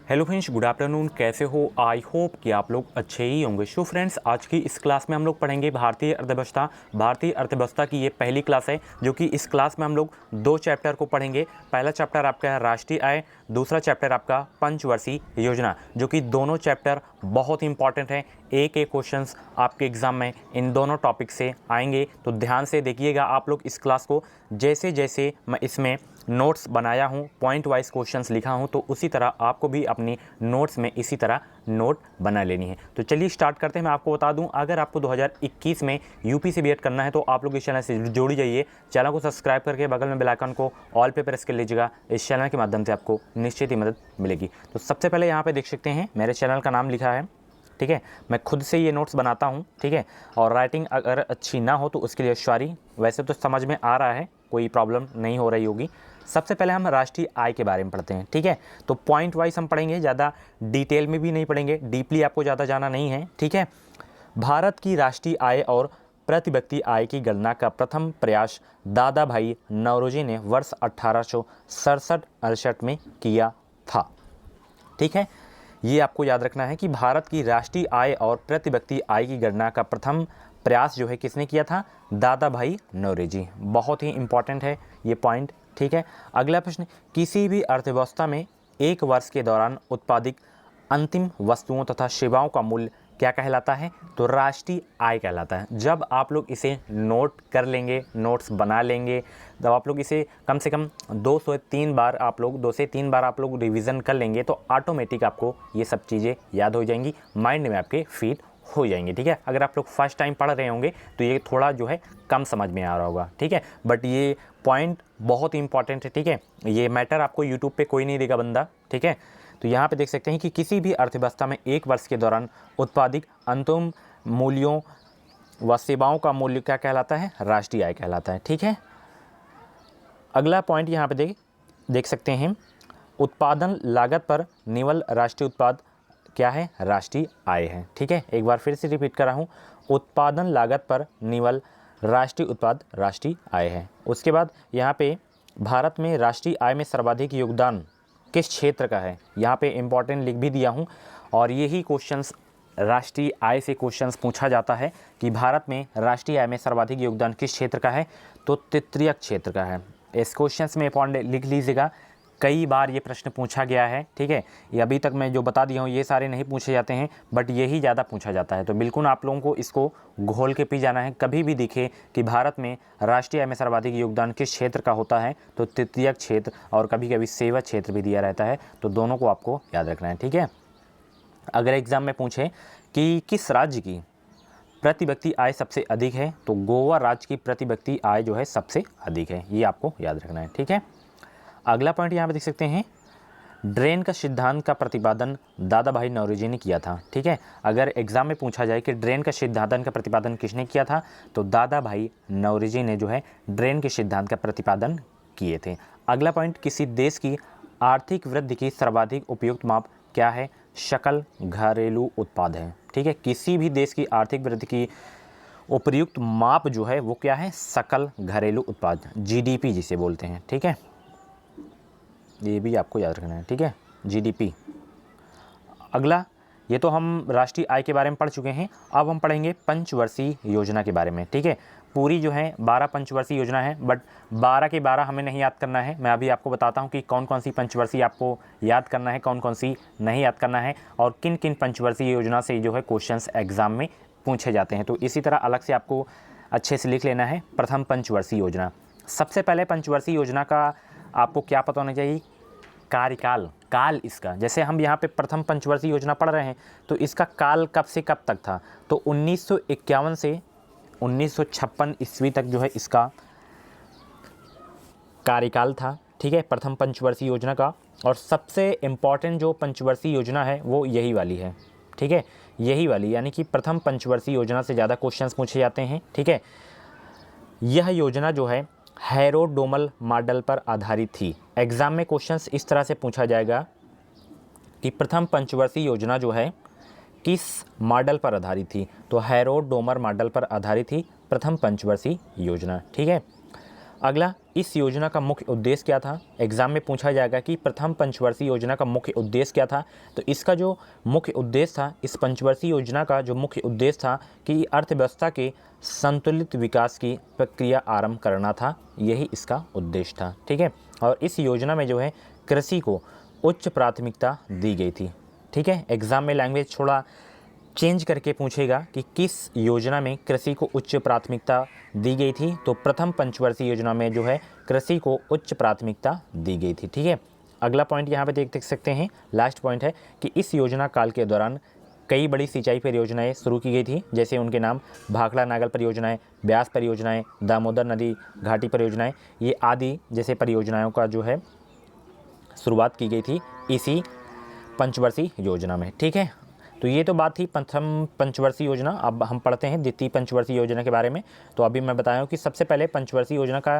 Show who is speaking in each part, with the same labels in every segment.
Speaker 1: Hello friends, good afternoon. कैसे हो? I hope कि आप लोग अच्छे ही होंगे। सो फ्रेंड्स, आज की इस क्लास में हम लोग पढ़ेंगे भारतीय अर्थव्यवस्था। भारतीय अर्थव्यवस्था की ये पहली क्लास है, जो कि इस क्लास में हम लोग दो चैप्टर को पढ़ेंगे। पहला चैप्टर आपका है राष्ट्रीय आय, दूसरा चैप्टर आपका पंचवर्षीय योजना, जो कि दोनों चैप्टर बहुत इंपॉर्टेंट हैं। एक एक क्वेश्चंस आपके एग्जाम में इन दोनों टॉपिक से आएंगे, तो ध्यान से देखिएगा आप लोग इस क्लास को। जैसे जैसे मैं इसमें नोट्स बनाया हूँ, पॉइंट वाइज क्वेश्चंस लिखा हूँ, तो उसी तरह आपको भी अपनी नोट्स में इसी तरह नोट बना लेनी है। तो चलिए स्टार्ट करते हैं। मैं आपको बता दूं, अगर आपको 2021 में यूपी से बीएड करना है तो आप लोग इस चैनल से जोड़ी जाइए। चैनल को सब्सक्राइब करके बगल में बेल आइकन को ऑल पे प्रेस कर लीजिएगा। इस चैनल के माध्यम से आपको निश्चित ही मदद मिलेगी। तो सबसे पहले यहाँ पर देख सकते हैं मेरे चैनल का नाम लिखा है, ठीक है। मैं खुद से ये नोट्स बनाता हूँ, ठीक है। और राइटिंग अगर अच्छी ना हो तो उसके लिए सॉरी। वैसे तो समझ में आ रहा है, कोई प्रॉब्लम नहीं हो रही होगी। सबसे पहले हम राष्ट्रीय आय के बारे में पढ़ते हैं, ठीक है। तो पॉइंट वाइज हम पढ़ेंगे, ज़्यादा डिटेल में भी नहीं पढ़ेंगे, डीपली आपको ज़्यादा जाना नहीं है, ठीक है। भारत की राष्ट्रीय आय और प्रति व्यक्ति आय की गणना का प्रथम प्रयास दादा भाई नौरोजी ने वर्ष 1867-68 में किया था, ठीक है। ये आपको याद रखना है कि भारत की राष्ट्रीय आय और प्रति व्यक्ति आय की गणना का प्रथम प्रयास जो है किसने किया था? दादा भाई नौरोजी। बहुत ही इंपॉर्टेंट है ये पॉइंट, ठीक है। अगला प्रश्न, किसी भी अर्थव्यवस्था में एक वर्ष के दौरान उत्पादित अंतिम वस्तुओं तथा सेवाओं का मूल्य क्या कहलाता है? तो राष्ट्रीय आय कहलाता है। जब आप लोग इसे नोट कर लेंगे, नोट्स बना लेंगे, जब आप लोग इसे कम से कम 2 से 3 बार आप लोग रिवीजन कर लेंगे, तो ऑटोमेटिक आपको ये सब चीज़ें याद हो जाएंगी, माइंड में आपके फीड हो जाएंगे, ठीक है। अगर आप लोग फर्स्ट टाइम पढ़ रहे होंगे तो ये थोड़ा जो है कम समझ में आ रहा होगा, ठीक है। बट ये पॉइंट बहुत इंपॉर्टेंट है, ठीक है। ये मैटर आपको यूट्यूब पे कोई नहीं देगा बंदा, ठीक है। तो यहाँ पे देख सकते हैं कि किसी भी अर्थव्यवस्था में एक वर्ष के दौरान उत्पादित अंतिम मूल्यों व सेवाओं का मूल्य क्या कहलाता है? राष्ट्रीय आय कहलाता है, ठीक है। अगला पॉइंट यहाँ पे देख सकते हैं, उत्पादन लागत पर निवल राष्ट्रीय उत्पाद क्या है? राष्ट्रीय आय है, ठीक है। एक बार फिर से रिपीट कर रहा हूँ, उत्पादन लागत पर निवल राष्ट्रीय उत्पाद राष्ट्रीय आय है। उसके बाद यहाँ पे भारत में राष्ट्रीय आय में सर्वाधिक योगदान किस क्षेत्र का है? यहाँ पे इम्पॉर्टेंट लिख भी दिया हूँ, और यही क्वेश्चंस राष्ट्रीय आय से क्वेश्चंस पूछा जाता है कि भारत में राष्ट्रीय आय में सर्वाधिक योगदान किस क्षेत्र का है? तो तृतीय क्षेत्र का है। इस क्वेश्चंस में इम्पॉर्टेंट लिख लीजिएगा, कई बार ये प्रश्न पूछा गया है, ठीक है। ये अभी तक मैं जो बता दिया हूँ ये सारे नहीं पूछे जाते हैं, बट यही ज़्यादा पूछा जाता है। तो बिल्कुल आप लोगों को इसको घोल के पी जाना है। कभी भी दिखे कि भारत में राष्ट्रीय आय में सर्वाधिक योगदान किस क्षेत्र का होता है, तो तृतीय क्षेत्र, और कभी कभी सेवा क्षेत्र भी दिया रहता है, तो दोनों को आपको याद रखना है, ठीक है। अगर एग्जाम में पूछे कि किस राज्य की प्रति व्यक्ति आय सबसे अधिक है, तो गोवा राज्य की प्रति व्यक्ति आय जो है सबसे अधिक है, ये आपको याद रखना है, ठीक है। अगला पॉइंट यहाँ पे देख सकते हैं, ड्रेन का सिद्धांत का प्रतिपादन दादा भाई नौरोजी ने किया था, ठीक है। अगर एग्जाम में पूछा जाए कि ड्रेन का सिद्धांत का प्रतिपादन किसने किया था, तो दादा भाई नौरोजी ने जो है ड्रेन के सिद्धांत का प्रतिपादन किए थे। अगला पॉइंट, किसी देश की आर्थिक वृद्धि की सर्वाधिक उपयुक्त माप क्या है? सकल घरेलू उत्पाद है, ठीक है। किसी भी देश की आर्थिक वृद्धि की उपयुक्त माप जो है वो क्या है? सकल घरेलू उत्पाद, जीडीपी जिसे बोलते हैं, ठीक है। ये भी आपको याद रखना है, ठीक है, जीडीपी। अगला, ये तो हम राष्ट्रीय आय के बारे में पढ़ चुके हैं। अब हम पढ़ेंगे पंचवर्षीय योजना के बारे में, ठीक है। पूरी जो है 12 पंचवर्षीय योजना है, बट 12 के 12 हमें नहीं याद करना है। मैं अभी आपको बताता हूँ कि कौन कौन सी पंचवर्षीय आपको याद करना है, कौन कौन सी नहीं याद करना है, और किन किन पंचवर्षीय योजना से जो है क्वेश्चंस एग्जाम में पूछे जाते हैं। तो इसी तरह अलग से आपको अच्छे से लिख लेना है। प्रथम पंचवर्षीय योजना, सबसे पहले पंचवर्षीय योजना का आपको क्या पता होना चाहिए? कार्यकाल, काल इसका। जैसे हम यहाँ पे प्रथम पंचवर्षीय योजना पढ़ रहे हैं, तो इसका काल कब से कब तक था? तो 1951 से 1956 ईस्वी तक जो है इसका कार्यकाल था, ठीक है, प्रथम पंचवर्षीय योजना का। और सबसे इम्पॉर्टेंट जो पंचवर्षीय योजना है वो यही वाली है, ठीक है, यही वाली, यानी कि प्रथम पंचवर्षीय योजना से ज़्यादा क्वेश्चंस पूछे जाते हैं, ठीक है। यह योजना जो है हैरोडोमल मॉडल पर आधारित थी। एग्जाम में क्वेश्चंस इस तरह से पूछा जाएगा कि प्रथम पंचवर्षीय योजना जो है किस मॉडल पर आधारित थी? तो हैरोडोमल मॉडल पर आधारित थी प्रथम पंचवर्षीय योजना, ठीक है। अगला, इस योजना का मुख्य उद्देश्य क्या था। एग्जाम में पूछा जाएगा कि प्रथम पंचवर्षीय योजना का मुख्य उद्देश्य क्या था। तो इसका जो मुख्य उद्देश्य था, इस पंचवर्षीय योजना का जो मुख्य उद्देश्य था कि अर्थव्यवस्था के संतुलित विकास की प्रक्रिया आरंभ करना था, यही इसका उद्देश्य था। ठीक है, और इस योजना में जो है कृषि को उच्च प्राथमिकता दी गई थी। ठीक है, एग्जाम में लैंग्वेज थोड़ा चेंज करके पूछेगा कि किस योजना में कृषि को उच्च प्राथमिकता दी गई थी। तो प्रथम पंचवर्षीय योजना में जो है कृषि को उच्च प्राथमिकता दी गई थी। ठीक है, अगला पॉइंट यहाँ पे देख सकते हैं, लास्ट पॉइंट है कि इस योजना काल के दौरान कई बड़ी सिंचाई परियोजनाएं शुरू की गई थी, जैसे उनके नाम भाखड़ा नागल परियोजनाएं, ब्यास परियोजनाएं, दामोदर नदी घाटी परियोजनाएं, ये आदि जैसे परियोजनाओं का जो है शुरुआत की गई थी इसी पंचवर्षीय योजना में। ठीक है, तो ये तो बात थी प्रथम पंचवर्षीय योजना। अब हम पढ़ते हैं द्वितीय पंचवर्षीय योजना के बारे में। तो अभी मैं बताया हूँ कि सबसे पहले पंचवर्षीय योजना का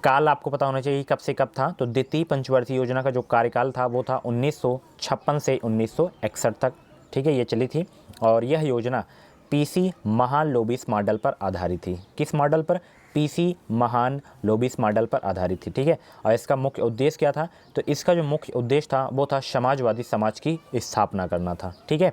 Speaker 1: काल आपको पता होना चाहिए कब से कब था। तो द्वितीय पंचवर्षीय योजना का जो कार्यकाल था वो था 1956 से 1961 तक। ठीक है, ये चली थी और यह योजना पीसी महालनोबिस मॉडल पर आधारित थी। किस मॉडल पर? पीसी महालनोबिस मॉडल पर आधारित थी। ठीक है, और इसका मुख्य उद्देश्य क्या था? तो इसका जो मुख्य उद्देश्य था वो था समाजवादी समाज की स्थापना करना था। ठीक है,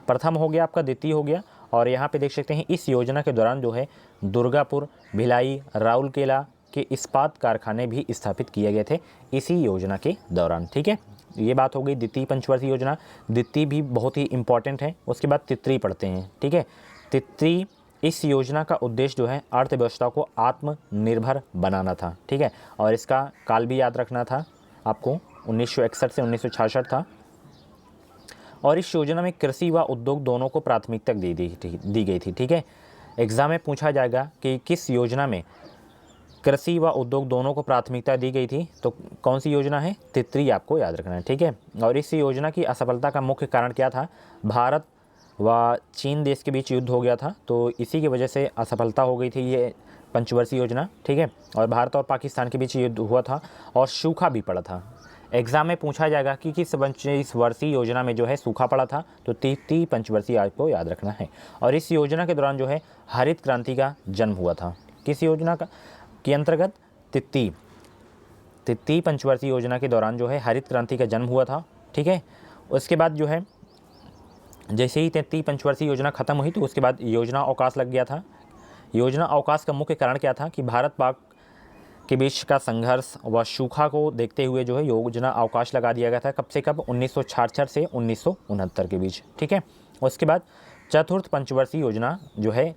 Speaker 1: प्रथम हो गया आपका, द्वितीय हो गया। और यहाँ पे देख सकते हैं इस योजना के दौरान जो है दुर्गापुर, भिलाई, राउरकेला के इस्पात कारखाने भी स्थापित किए गए थे इसी योजना के दौरान। ठीक है, ये बात हो गई द्वितीय पंचवर्षीय योजना। द्वितीय भी बहुत ही इंपॉर्टेंट है। उसके बाद तृतीय पढ़ते हैं। ठीक है, तृतीय, इस योजना का उद्देश्य जो है अर्थव्यवस्था को आत्मनिर्भर बनाना था। ठीक है, और इसका काल भी याद रखना था आपको, 1961 से 1966 था। और इस योजना में कृषि व उद्योग दोनों को प्राथमिकता दी गई थी। ठीक है, एग्जाम में पूछा जाएगा कि किस योजना में कृषि व उद्योग दोनों को प्राथमिकता दी गई थी। तो कौन सी योजना है? तृतीय आपको याद रखना है। ठीक है, और इस योजना की असफलता का मुख्य कारण क्या था? भारत व चीन देश के बीच युद्ध हो गया था, तो इसी की वजह से असफलता हो गई थी ये पंचवर्षीय योजना। ठीक है, और भारत और पाकिस्तान के बीच युद्ध हुआ था और सूखा भी पड़ा था। एग्जाम में पूछा जाएगा कि किस पंचवर्षीय योजना में जो है सूखा पड़ा था। तो तृतीय पंचवर्षीय आपको याद रखना है। और इस योजना के दौरान जो है हरित क्रांति का जन्म हुआ था। किस योजना का के अंतर्गत? तृतीय पंचवर्षीय योजना के दौरान जो है हरित क्रांति का जन्म हुआ था। ठीक है, उसके बाद जो है जैसे ही तृतीय पंचवर्षीय योजना खत्म हुई तो उसके बाद योजना अवकाश लग गया था। योजना अवकाश का मुख्य कारण क्या था? कि भारत पाक के बीच का संघर्ष व सूखा को देखते हुए जो है योजना अवकाश लगा दिया गया था। कब से कब? 1966 से 1969 के बीच। ठीक है, उसके बाद चतुर्थ पंचवर्षीय योजना जो है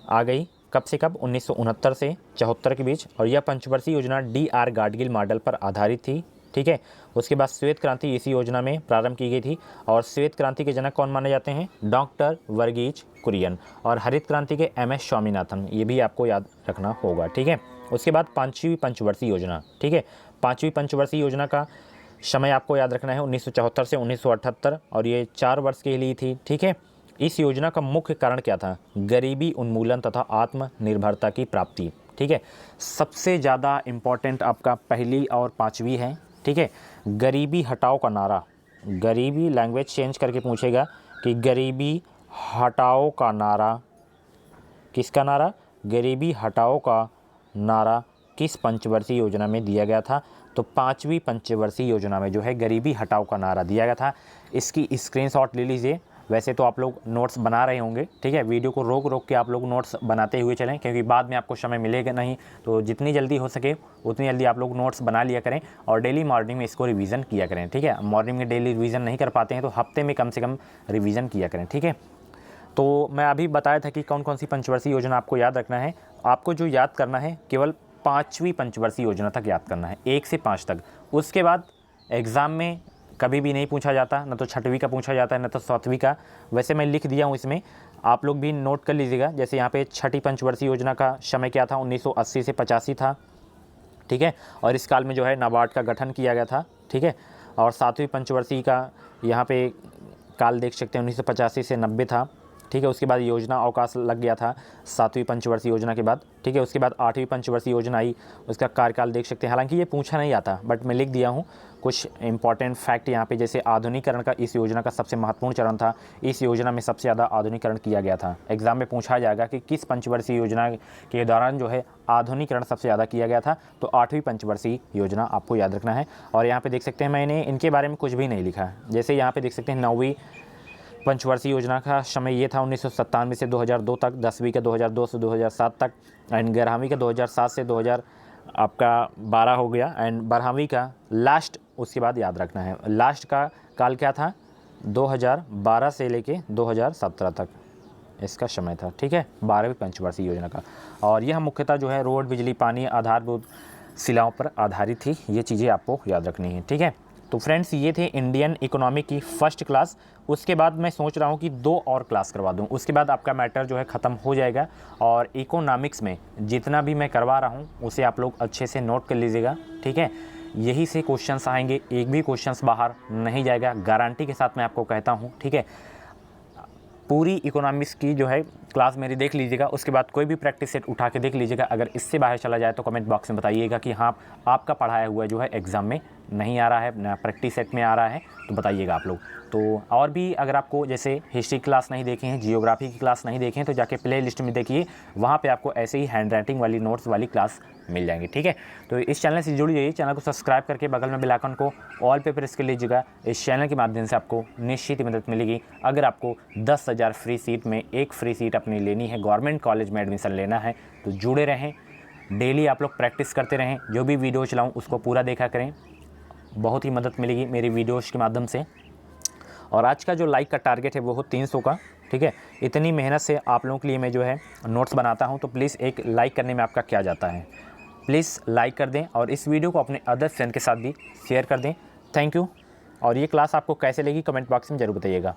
Speaker 1: आ गई। कब से कब? 1969 से 74 के बीच। और यह पंचवर्षीय योजना DR गाडगिल मॉडल पर आधारित थी। ठीक है, उसके बाद श्वेत क्रांति इसी योजना में प्रारंभ की गई थी। और श्वेत क्रांति के जनक कौन माने जाते हैं? डॉक्टर वर्गीज कुरियन। और हरित क्रांति के MS स्वामीनाथन, ये भी आपको याद रखना होगा। ठीक है, उसके बाद पाँचवीं पंचवर्षीय योजना। ठीक है, पाँचवीं पंचवर्षीय योजना का समय आपको याद रखना है 1974 से 1978, और ये 4 वर्ष के लिए थी। ठीक है, इस योजना का मुख्य कारण क्या था? गरीबी उन्मूलन तथा आत्मनिर्भरता की प्राप्ति। ठीक है, सबसे ज़्यादा इम्पॉर्टेंट आपका पहली और पाँचवीं है। ठीक है, गरीबी हटाओ का नारा, गरीबी लैंग्वेज चेंज करके पूछेगा कि गरीबी हटाओ का नारा, किसका नारा? गरीबी हटाओ का नारा किस पंचवर्षीय योजना में दिया गया था? तो पाँचवीं पंचवर्षीय योजना में जो है गरीबी हटाओ का नारा दिया गया था। इसकी स्क्रीनशॉट ले लीजिए। वैसे तो आप लोग नोट्स बना रहे होंगे। ठीक है, वीडियो को रोक रोक के आप लोग नोट्स बनाते हुए चलें, क्योंकि बाद में आपको समय मिलेगा नहीं। तो जितनी जल्दी हो सके उतनी जल्दी आप लोग नोट्स बना लिया करें और डेली मॉर्निंग में इसको रिवीजन किया करें। ठीक है, मॉर्निंग में डेली रिवीजन नहीं कर पाते हैं तो हफ्ते में कम से कम रिवीजन किया करें। ठीक है, तो मैं अभी बताया था कि कौन कौन सी पंचवर्षीय योजना आपको याद रखना है। आपको जो याद करना है केवल पाँचवीं पंचवर्षीय योजना तक याद करना है, 1 से 5 तक। उसके बाद एग्ज़ाम में कभी भी नहीं पूछा जाता, न तो छठवीं का पूछा जाता है न तो सातवीं का। वैसे मैं लिख दिया हूँ इसमें, आप लोग भी नोट कर लीजिएगा। जैसे यहाँ पे छठी पंचवर्षीय योजना का समय क्या था? 1980 से 85 था। ठीक है, और इस काल में जो है नाबार्ड का गठन किया गया था। ठीक है, और सातवीं पंचवर्षीय का यहाँ पे काल देख सकते हैं 1985 से 90 था। ठीक है। उसके बाद योजना अवकाश लग गया था 7वीं पंचवर्षीय योजना के बाद, ठीक है। उसके बाद 8वीं पंचवर्षीय योजना आई, उसका कार्यकाल देख सकते हैं। हालांकि ये पूछा नहीं आता, बट मैं लिख दिया हूँ कुछ इंपॉर्टेंट फैक्ट यहाँ पे। जैसे आधुनिकीकरण का इस योजना का सबसे महत्वपूर्ण चरण था, इस योजना में सबसे ज़्यादा आधुनिकीकरण किया गया था। एग्जाम में पूछा जाएगा कि किस पंचवर्षीय योजना के दौरान जो है आधुनिकीकरण सबसे ज़्यादा किया गया था, तो 8वीं पंचवर्षीय योजना आपको याद रखना है। और यहाँ पे देख सकते हैं मैंने इनके बारे में कुछ भी नहीं लिखा है। जैसे यहाँ पे देख सकते हैं 9वीं पंचवर्षीय योजना का समय ये था 1997 से 2002 तक, 10वीं का 2002 से 2007 तक, एंड 11वीं का 2007 से 2012 हो गया, एंड 12वीं का लास्ट, उसके बाद याद रखना है लास्ट का काल क्या था, 2012 से लेके 2017 तक इसका समय था, ठीक है, 12वीं पंचवर्षीय योजना का। और यह मुख्यतः जो है रोड, बिजली, पानी, आधारभूत शिलाओं पर आधारित थी। ये चीज़ें आपको याद रखनी है, ठीक है। तो फ्रेंड्स ये थे इंडियन इकोनॉमी की फर्स्ट क्लास। उसके बाद मैं सोच रहा हूँ कि 2 और क्लास करवा दूँ, उसके बाद आपका मैटर जो है ख़त्म हो जाएगा। और इकोनॉमिक्स में जितना भी मैं करवा रहा हूँ उसे आप लोग अच्छे से नोट कर लीजिएगा, ठीक है। यही से क्वेश्चंस आएंगे, एक भी क्वेश्चंस बाहर नहीं जाएगा, गारंटी के साथ मैं आपको कहता हूँ, ठीक है। पूरी इकोनॉमिक्स की जो है क्लास मेरी देख लीजिएगा, उसके बाद कोई भी प्रैक्टिस सेट उठा के देख लीजिएगा। अगर इससे बाहर चला जाए तो कमेंट बॉक्स में बताइएगा कि हाँ आपका पढ़ाया हुआ जो है एग्ज़ाम में नहीं आ रहा है, ना प्रैक्टिस सेट में आ रहा है, तो बताइएगा आप लोग। तो और भी अगर आपको जैसे हिस्ट्री क्लास नहीं देखे हैं, जियोग्राफी की क्लास नहीं देखे हैं, तो जाके प्ले लिस्ट में देखिए, वहाँ पे आपको ऐसे ही हैंड राइटिंग वाली नोट्स वाली क्लास मिल जाएंगी, ठीक है। तो इस चैनल से जुड़ जाइए, चैनल को सब्सक्राइब करके बगल में बेल आइकन को ऑल पे प्रेस कर लीजिएगा। इस चैनल के माध्यम से आपको निश्चित मदद मिलेगी। अगर आपको 10,000 फ्री सीट में एक फ्री सीट अपनी लेनी है, गवर्नमेंट कॉलेज में एडमिशन लेना है, तो जुड़े रहें, डेली आप लोग प्रैक्टिस करते रहें, जो भी वीडियो चलाऊँ उसको पूरा देखा करें, बहुत ही मदद मिलेगी मेरी वीडियोज़ के माध्यम से। और आज का जो लाइक का टारगेट है वो 300 का, ठीक है। इतनी मेहनत से आप लोगों के लिए मैं जो है नोट्स बनाता हूँ, तो प्लीज़ एक लाइक करने में आपका क्या जाता है, प्लीज़ लाइक कर दें और इस वीडियो को अपने अदर फ्रेंड के साथ भी शेयर कर दें। Thank you. और ये क्लास आपको कैसे लगी कमेंट बॉक्स में ज़रूर बताइएगा।